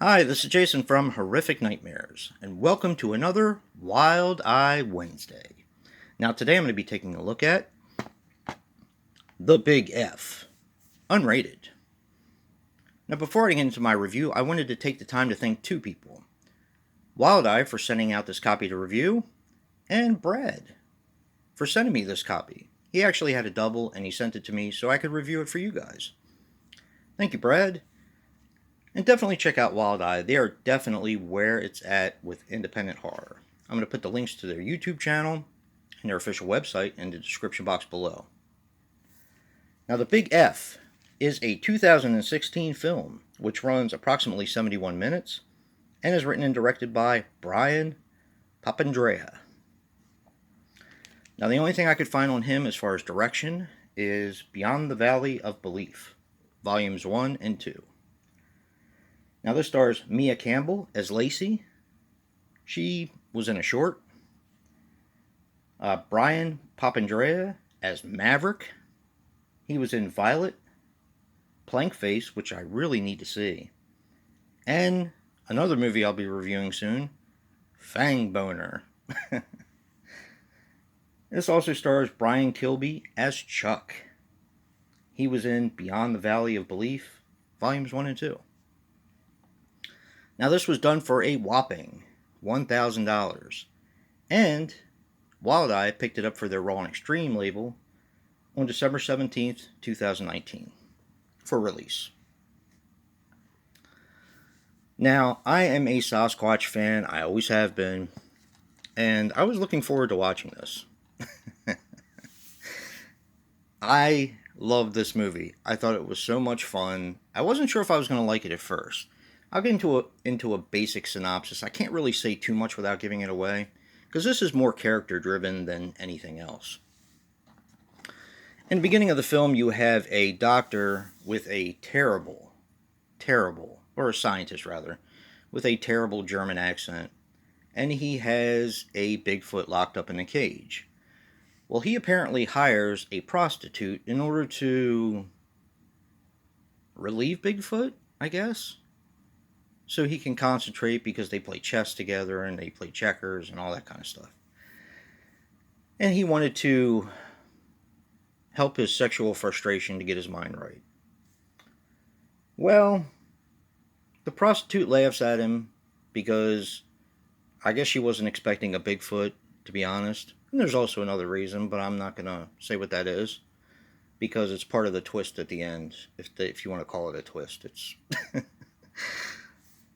Hi, this is Jason from Horrific Nightmares, and welcome to another Wild Eye Wednesday. Now, today I'm going to be taking a look at The Big F, unrated. Now, before I get into my review, I wanted to take the time to thank two people: Wild Eye for sending out this copy to review, and Brad for sending me this copy. He actually had a double and he sent it to me so I could review it for you guys. Thank you, Brad. And definitely check out Wild Eye. They are definitely where it's at with independent horror. I'm going to put the links to their YouTube channel and their official website in the description box below. Now, The Big F is a 2016 film which runs approximately 71 minutes and is written and directed by Brian Papandrea. Now, the only thing I could find on him as far as direction is Beyond the Valley of Belief, Volumes 1 and 2. Now, this stars Mia Campbell as Lacey. She was in a short. Brian Papandrea as Maverick. He was in Violet, Plank Face, which I really need to see, and another movie I'll be reviewing soon, Fang Boner. This also stars Brian Kilby as Chuck. He was in Beyond the Valley of Belief, Volumes 1 and 2. Now, this was done for a whopping $1,000, and Wild Eye picked it up for their Raw and Extreme label on December 17th, 2019, for release. Now, I am a Sasquatch fan, I always have been, and I was looking forward to watching this. I loved this movie. I thought it was so much fun. I wasn't sure if I was going to like it at first. I'll get into a basic synopsis. I can't really say too much without giving it away, because this is more character driven than anything else. In the beginning of the film, you have a doctor with a terrible, or a scientist rather, with a terrible German accent, and he has a Bigfoot locked up in a cage. Well, he apparently hires a prostitute in order to relieve Bigfoot, I guess, so he can concentrate, because they play chess together and they play checkers and all that kind of stuff. And he wanted to help his sexual frustration to get his mind right. Well, the prostitute laughs at him because I guess she wasn't expecting a Bigfoot, to be honest. And there's also another reason, but I'm not going to say what that is, because it's part of the twist at the end, if you want to call it a twist. It's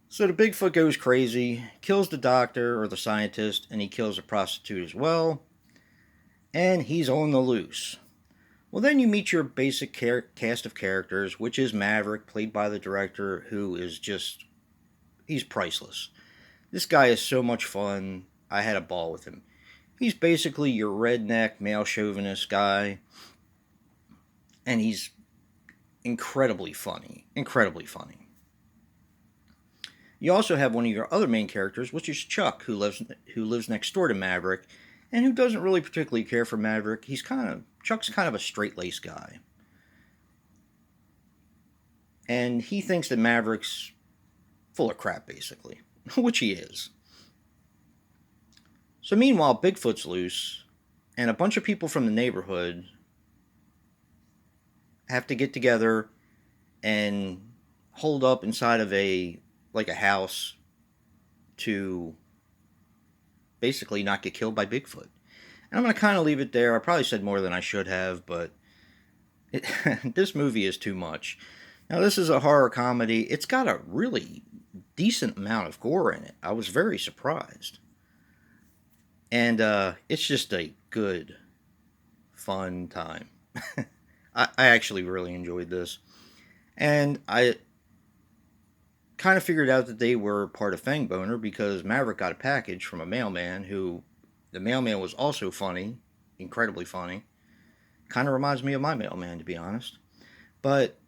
So the Bigfoot goes crazy, kills the doctor or the scientist, and he kills the prostitute as well. And he's on the loose. Well, then you meet your basic cast of characters, which is Maverick, played by the director, who is just, he's priceless. This guy is so much fun. I had a ball with him. He's basically your redneck, male chauvinist guy. And he's incredibly funny. Incredibly funny. You also have one of your other main characters, which is Chuck, who lives next door to Maverick, and who doesn't really particularly care for Maverick. Chuck's kind of a straight-laced guy. And he thinks that Maverick's full of crap, basically, which he is. So meanwhile, Bigfoot's loose, and a bunch of people from the neighborhood have to get together and hold up inside of a house to basically not get killed by Bigfoot. And I'm going to kind of leave it there. I probably said more than I should have, but this movie is too much. Now, this is a horror comedy. It's got a really decent amount of gore in it. I was very surprised. And it's just a good, fun time. I actually really enjoyed this. And I kind of figured out that they were part of Fang Boner because Maverick got a package from a mailman who, the mailman was also funny, incredibly funny. Kind of reminds me of my mailman, to be honest. But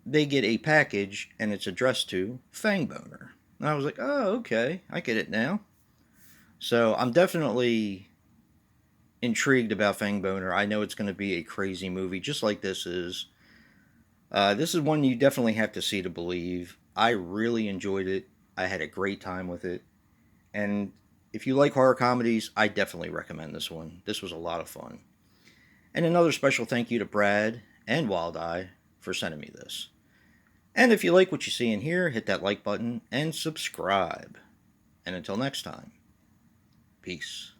they get a package and it's addressed to Fang Boner. And I was like, oh, okay, I get it now. So I'm definitely intrigued about Fang Boner. I know it's going to be a crazy movie, just like this is. This is one you definitely have to see to believe. I really enjoyed it. I had a great time with it. And if you like horror comedies, I definitely recommend this one. This was a lot of fun. And another special thank you to Brad and Wild Eye for sending me this. And if you like what you see in here, hit that like button and subscribe. And until next time, peace.